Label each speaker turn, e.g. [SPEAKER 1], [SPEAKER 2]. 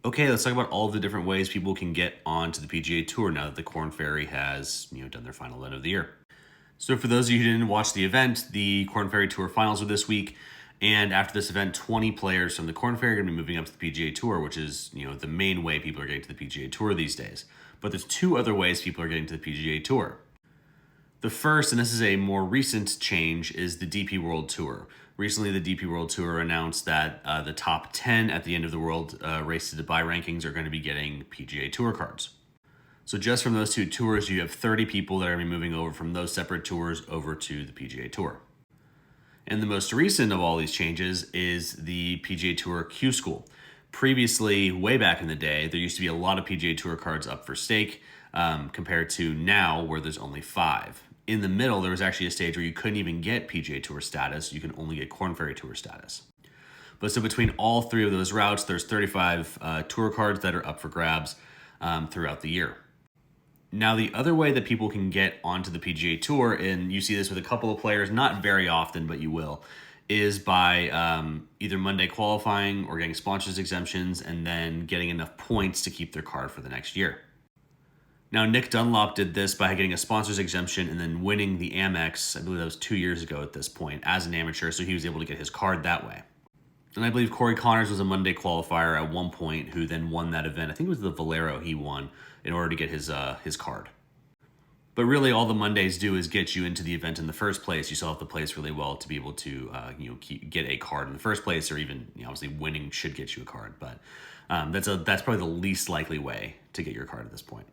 [SPEAKER 1] Okay, let's talk about all the different ways people can get onto the PGA Tour now that the Corn Ferry has, done their final event of the year. So for those of you who didn't watch the event, the Corn Ferry Tour finals are this week, and after this event, 20 players from the Corn Ferry are going to be moving up to the PGA Tour, which is, the main way people are getting to the PGA Tour these days. But there's two other ways people are getting to the PGA Tour. The first, and this is a more recent change, is the DP World Tour. Recently, the DP World Tour announced that the top 10 at the end of the World Race to Dubai rankings are going to be getting PGA Tour cards. So just from those two tours, you have 30 people that are going to be moving over from those separate tours over to the PGA Tour. And the most recent of all these changes is the PGA Tour Q School. Previously, way back in the day, there used to be a lot of PGA Tour cards up for stake compared to now where there's only 5. In the middle, there was actually a stage where you couldn't even get PGA Tour status. You can only get Corn Ferry Tour status. But so between all three of those routes, there's 35 tour cards that are up for grabs throughout the year. Now, the other way that people can get onto the PGA Tour, and you see this with a couple of players, not very often, but you will, is by either Monday qualifying or getting sponsors exemptions and then getting enough points to keep their card for the next year. Now, Nick Dunlop did this by getting a sponsors exemption and then winning the Amex, I believe that was 2 years ago at this point, as an amateur, so he was able to get his card that way. And I believe Corey Connors was a Monday qualifier at one point who then won that event. I think it was the Valero he won in order to get his card. But really, all the Mondays do is get you into the event in the first place. You still have to place really well to be able to get a card in the first place, or even obviously winning should get you a card. But that's probably the least likely way to get your card at this point.